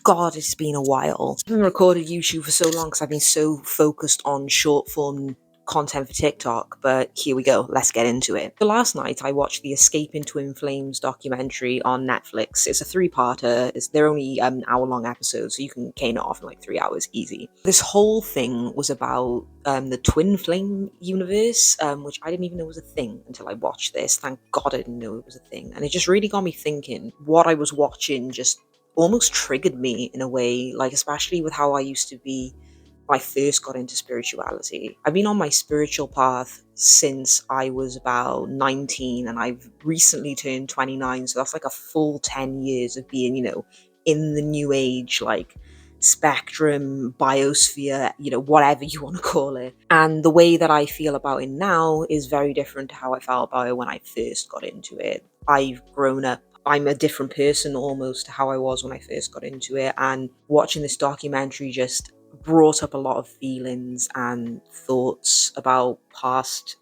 God, it's been a while. I haven't recorded YouTube for so long because I've been so focused on short form content for TikTok, but here we go. Let's get into it. So last night I watched the Escape into In Flames documentary on Netflix. It's a three-parter. They're only hour-long episodes, so you can cane it off in like 3 hours easy. This whole thing was about the twin flame universe, which I didn't even know was a thing until I watched this. Thank God I didn't know it was a thing. And it just really got me thinking. What I was watching just almost triggered me in a way, like especially with how I used to be when I first got into spirituality. I've been on my spiritual path since I was about 19 and I've recently turned 29, so that's like a full 10 years of being, in the new age, like spectrum, biosphere, whatever you want to call it. And the way that I feel about it now is very different to how I felt about it when I first got into it. I've grown up. I'm a different person almost to how I was when I first got into it, and watching this documentary just brought up a lot of feelings and thoughts about past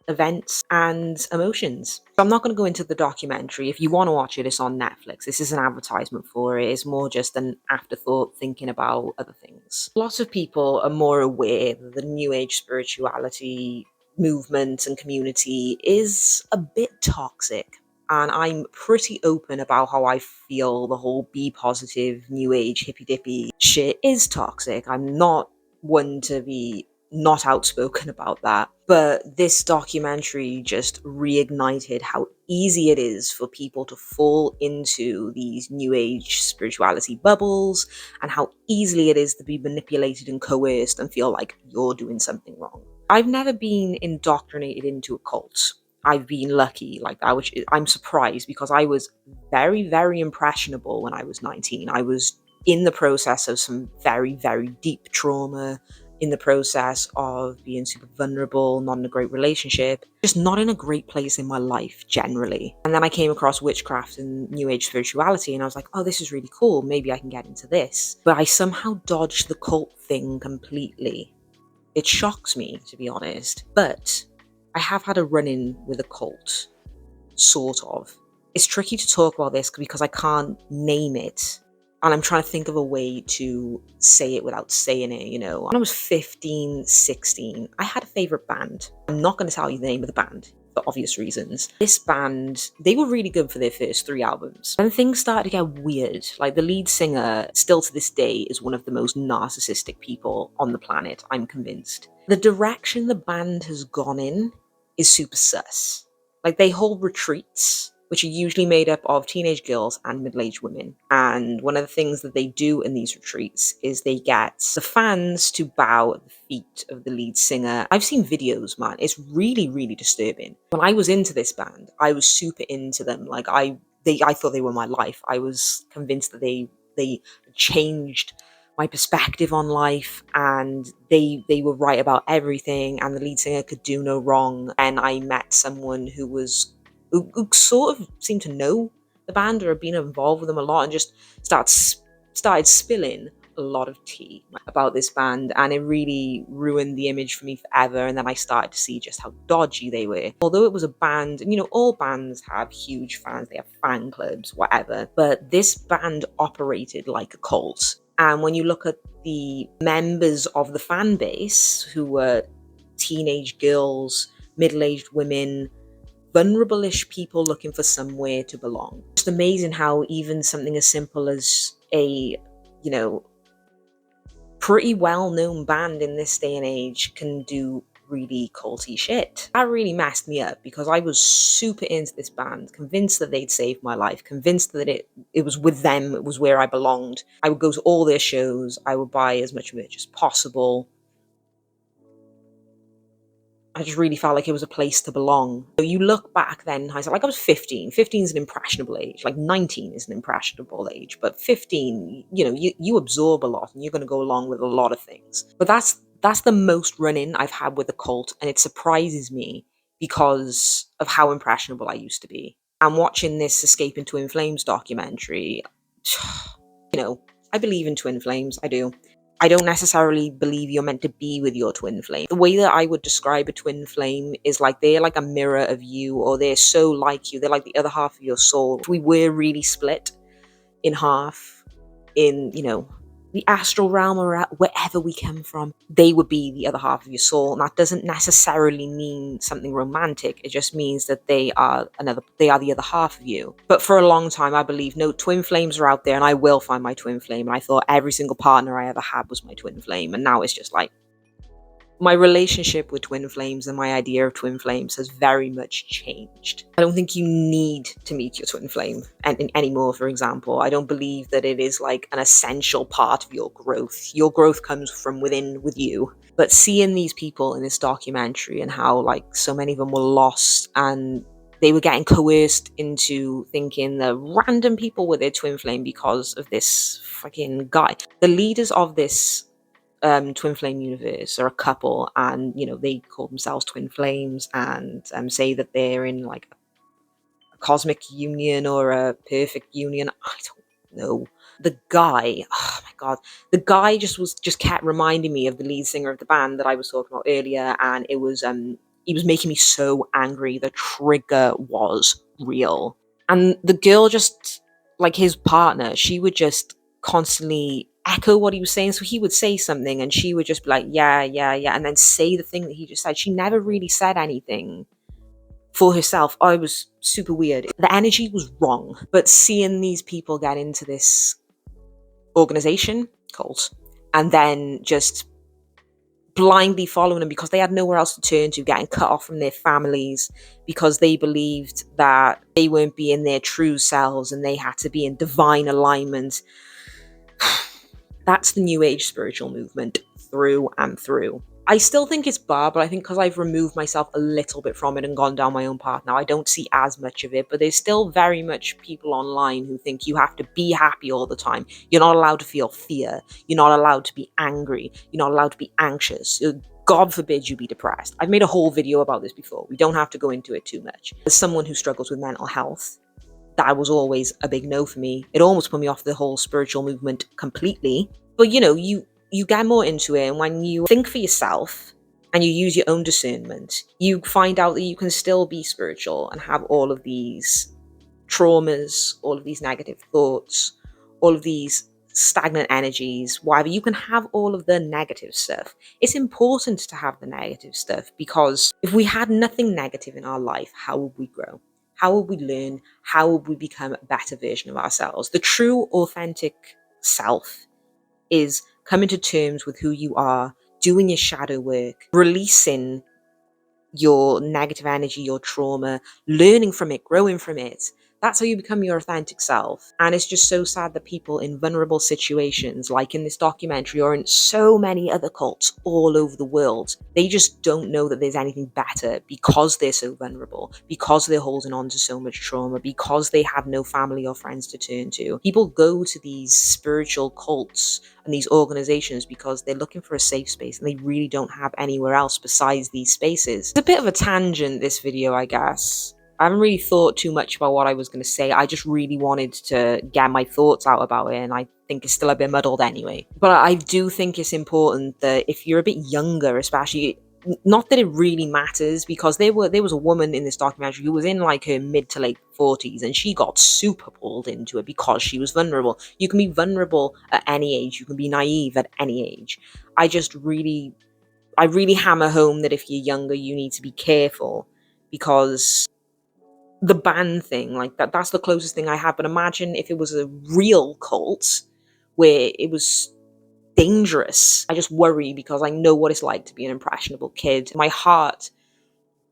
events and emotions. So I'm not going to go into the documentary. If you want to watch it, it's on Netflix. This is an advertisement for it. It's more just an afterthought thinking about other things. Lots of people are more aware that the New Age spirituality movement and community is a bit toxic. And I'm pretty open about how I feel the whole be positive, new age, hippy dippy shit is toxic. I'm not one to be not outspoken about that. But this documentary just reignited how easy it is for people to fall into these new age spirituality bubbles, and how easily it is to be manipulated and coerced and feel like you're doing something wrong. I've never been indoctrinated into a cult. I've been lucky like that, which I'm surprised because I was very, very impressionable when I was 19. I was in the process of some very, very deep trauma, in the process of being super vulnerable, not in a great relationship, just not in a great place in my life generally. And then I came across witchcraft and new age spirituality and I was like, oh, this is really cool. Maybe I can get into this. But I somehow dodged the cult thing completely. It shocks me, to be honest. But I have had a run-in with a cult, sort of. It's tricky to talk about this because I can't name it. And I'm trying to think of a way to say it without saying it, When I was 15, 16, I had a favorite band. I'm not going to tell you the name of the band for obvious reasons. This band, they were really good for their first 3 albums. And things started to get weird. Like the lead singer, still to this day, is one of the most narcissistic people on the planet, I'm convinced. The direction the band has gone in is super sus. Like they hold retreats, which are usually made up of teenage girls and middle-aged women. And one of the things that they do in these retreats is they get the fans to bow at the feet of the lead singer. I've seen videos, man. It's really, really disturbing. When I was into this band, I was super into them. Like I thought they were my life. I was convinced that they changed my perspective on life, and they were right about everything, and the lead singer could do no wrong. And I met someone who sort of seemed to know the band or had been involved with them a lot, and just started spilling a lot of tea about this band, and it really ruined the image for me forever. And then I started to see just how dodgy they were. Although it was a band, and all bands have huge fans, they have fan clubs, whatever, but this band operated like a cult. And when you look at the members of the fan base, who were teenage girls, middle-aged women, vulnerable-ish people looking for somewhere to belong. It's amazing how even something as simple as a, pretty well-known band in this day and age can do really culty shit. That really messed me up because I was super into this band, convinced that they'd saved my life, convinced that it was with them, it was where I belonged. I would go to all their shows, I would buy as much merch as possible. I just really felt like it was a place to belong. So you look back then, I was 15. 15 is an impressionable age. Like 19 is an impressionable age. But 15, you absorb a lot and you're going to go along with a lot of things. But that's the most run-in I've had with a cult. And it surprises me because of how impressionable I used to be. And watching this Escape into In Flames documentary, I believe in twin flames. I do. I don't necessarily believe you're meant to be with your twin flame. The way that I would describe a twin flame is like they're like a mirror of you, or they're so like you. They're like the other half of your soul. If we were really split in half, in, the astral realm or wherever we come from, they would be the other half of your soul. And that doesn't necessarily mean something romantic. It just means that they are the other half of you. But for a long time, I believe, no, twin flames are out there and I will find my twin flame. And I thought every single partner I ever had was my twin flame. And now it's just like, my relationship with twin flames and my idea of twin flames has very much changed. I don't think you need to meet your twin flame anymore, for example. I don't believe that it is like an essential part of your growth. Your growth comes from within with you. But seeing these people in this documentary and how like so many of them were lost and they were getting coerced into thinking the random people were their twin flame because of this fucking guy. The leaders of this twin flame universe are a couple, and they call themselves twin flames and say that they're in like a cosmic union or a perfect union. I don't know. The guy, oh my god, the guy just kept reminding me of the lead singer of the band that I was talking about earlier, and it was he was making me so angry. The trigger was real. And the girl, just like his partner, she would just constantly echo what he was saying. So he would say something and she would just be like, yeah, yeah, yeah, and then say the thing that he just said. She never really said anything for herself. Oh, it was super weird. The energy was wrong. But seeing these people get into this organization, cult, and then just blindly following them because they had nowhere else to turn to, getting cut off from their families because they believed that they weren't being their true selves and they had to be in divine alignment. That's the New Age spiritual movement through and through. I still think it's bad, but I think because I've removed myself a little bit from it and gone down my own path now, I don't see as much of it. But there's still very much people online who think you have to be happy all the time. You're not allowed to feel fear. You're not allowed to be angry. You're not allowed to be anxious. God forbid you be depressed. I've made a whole video about this before. We don't have to go into it too much. As someone who struggles with mental health, that was always a big no for me. It almost put me off the whole spiritual movement completely. But you get more into it, and when you think for yourself and you use your own discernment, you find out that you can still be spiritual and have all of these traumas, all of these negative thoughts, all of these stagnant energies, whatever. You can have all of the negative stuff. It's important to have the negative stuff because if we had nothing negative in our life, how would we grow? How would we learn? How would we become a better version of ourselves? The true, authentic self is coming to terms with who you are, doing your shadow work, releasing your negative energy, your trauma, learning from it, growing from it. That's how you become your authentic self. And it's just so sad that people in vulnerable situations, like in this documentary or in so many other cults all over the world, they just don't know that there's anything better because they're so vulnerable, because they're holding on to so much trauma, because they have no family or friends to turn to. People go to these spiritual cults and these organizations because they're looking for a safe space and they really don't have anywhere else besides these spaces. It's a bit of a tangent, this video, I guess. I haven't really thought too much about what I was going to say. I just really wanted to get my thoughts out about it, and I think it's still a bit muddled anyway. But I do think it's important that if you're a bit younger, especially, not that it really matters, because there was a woman in this documentary who was in like her mid to late 40s and she got super pulled into it because she was vulnerable. You can be vulnerable at any age. You can be naive at any age. I really hammer home that if you're younger, you need to be careful, because the ban thing, like that's the closest thing I have. But imagine if it was a real cult where it was dangerous. I just worry because I know what it's like to be an impressionable kid. My heart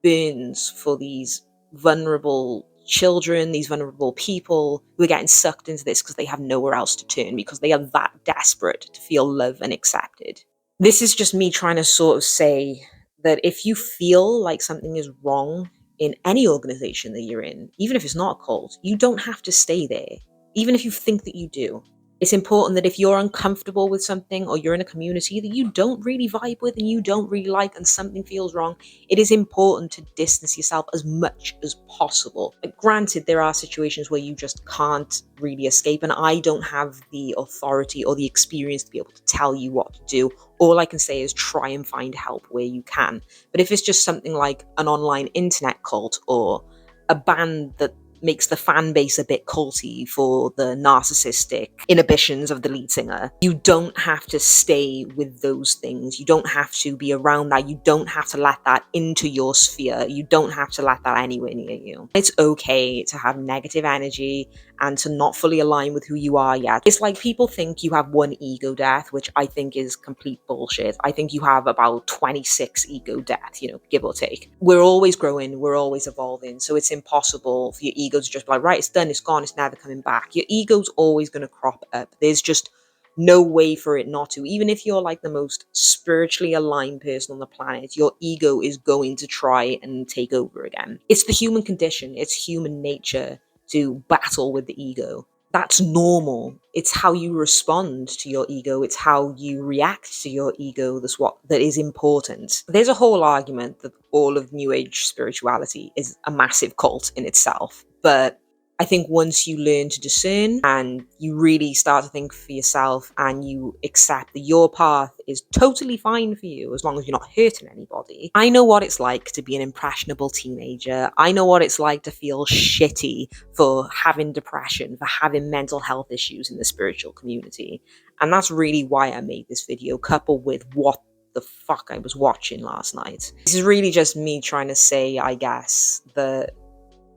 burns for these vulnerable children, these vulnerable people who are getting sucked into this because they have nowhere else to turn, because they are that desperate to feel loved and accepted. This is just me trying to sort of say that if you feel like something is wrong in any organization that you're in, even if it's not a cult, you don't have to stay there, even if you think that you do. It's important that if you're uncomfortable with something, or you're in a community that you don't really vibe with and you don't really like, and something feels wrong, it is important to distance yourself as much as possible. But granted, there are situations where you just can't really escape, and I don't have the authority or the experience to be able to tell you what to do. All I can say is try and find help where you can. But if it's just something like an online internet cult or a band that makes the fan base a bit culty for the narcissistic inhibitions of the lead singer. You don't have to stay with those things. You don't have to be around that. You don't have to let that into your sphere. You don't have to let that anywhere near you. It's okay to have negative energy and to not fully align with who you are yet. It's like people think you have one ego death, which I think is complete bullshit. I think you have about 26 ego deaths, give or take. We're always growing, we're always evolving, so it's impossible for your ego to just be like, right, it's done, it's gone, it's never coming back. Your ego's always going to crop up. There's just no way for it not to. Even if you're like the most spiritually aligned person on the planet, your ego is going to try and take over again. It's the human condition, it's human nature to battle with the ego. That's normal. It's how you respond to your ego. It's how you react to your ego that is important. There's a whole argument that all of New Age spirituality is a massive cult in itself. But I think once you learn to discern and you really start to think for yourself and you accept that your path is totally fine for you as long as you're not hurting anybody. I know what it's like to be an impressionable teenager. I know what it's like to feel shitty for having depression, for having mental health issues in the spiritual community. And that's really why I made this video, coupled with what the fuck I was watching last night. This is really just me trying to say, I guess, that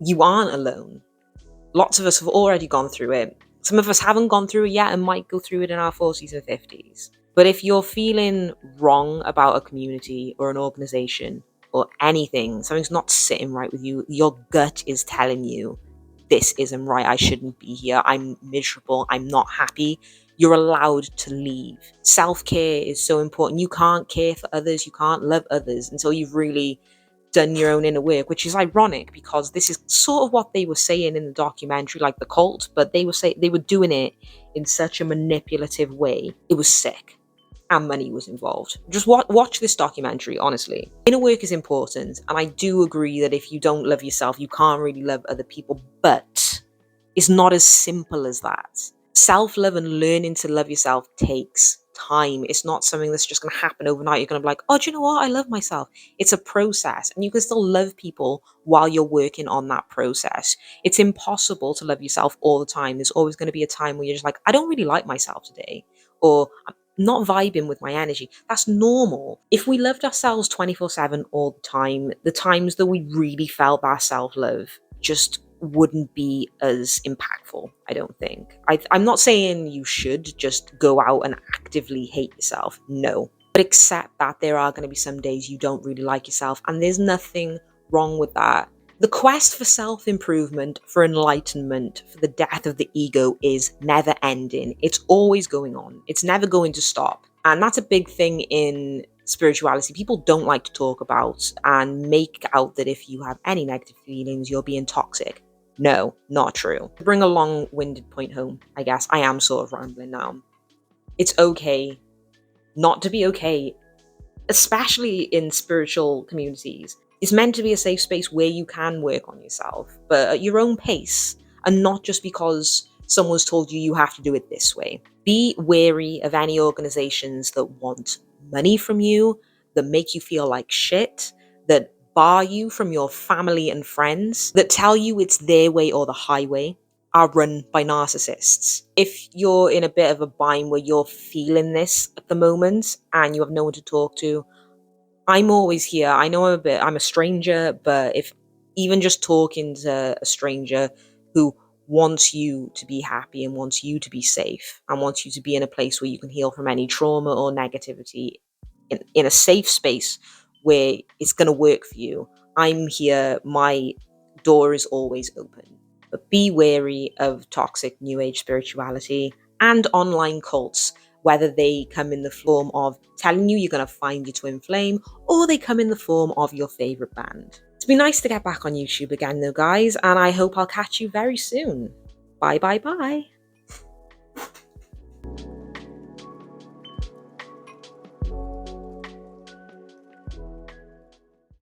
you aren't alone. Lots of us have already gone through it. Some of us haven't gone through it yet and might go through it in our 40s and 50s. But if you're feeling wrong about a community or an organization or anything, something's not sitting right with you, your gut is telling you, this isn't right, I shouldn't be here, I'm miserable, I'm not happy, you're allowed to leave. Self-care is so important. You can't care for others, you can't love others until you've really done your own inner work, which is ironic because this is sort of what they were saying in the documentary, like the cult, but they were doing it in such a manipulative way. It was sick, and money was involved. Just watch this documentary, honestly. Inner work is important, and I do agree that if you don't love yourself, you can't really love other people, but it's not as simple as that. Self-love and learning to love yourself takes time. It's not something that's just going to happen overnight. You're going to be like, oh, do you know what? I love myself. It's a process, and you can still love people while you're working on that process. It's impossible to love yourself all the time. There's always going to be a time where you're just like, I don't really like myself today, or I'm not vibing with my energy. That's normal. If we loved ourselves 24/7 all the time, the times that we really felt that self-love just wouldn't be as impactful, I don't think. I'm not saying you should just go out and actively hate yourself, no. But accept that there are going to be some days you don't really like yourself, and there's nothing wrong with that. The quest for self-improvement, for enlightenment, for the death of the ego is never ending. It's always going on. It's never going to stop. And that's a big thing in spirituality people don't like to talk about and make out that if you have any negative feelings, you're being toxic. No, not true. To bring a long-winded point home, I guess. I am sort of rambling now. It's okay not to be okay, especially in spiritual communities. It's meant to be a safe space where you can work on yourself, but at your own pace, and not just because someone's told you you have to do it this way. Be wary of any organizations that want money from you, that make you feel like shit, that bar you from your family and friends, that tell you it's their way or the highway, are run by narcissists. If you're in a bit of a bind where you're feeling this at the moment and you have no one to talk to, I'm always here. I know I'm a stranger, but if even just talking to a stranger who wants you to be happy and wants you to be safe and wants you to be in a place where you can heal from any trauma or negativity in a safe space where it's going to work for you, I'm here. My door is always open. But be wary of toxic New Age spirituality and online cults, whether they come in the form of telling you you're going to find your twin flame, or they come in the form of your favorite band. It's been nice to get back on YouTube again though, guys, and I hope I'll catch you very soon. Bye bye bye.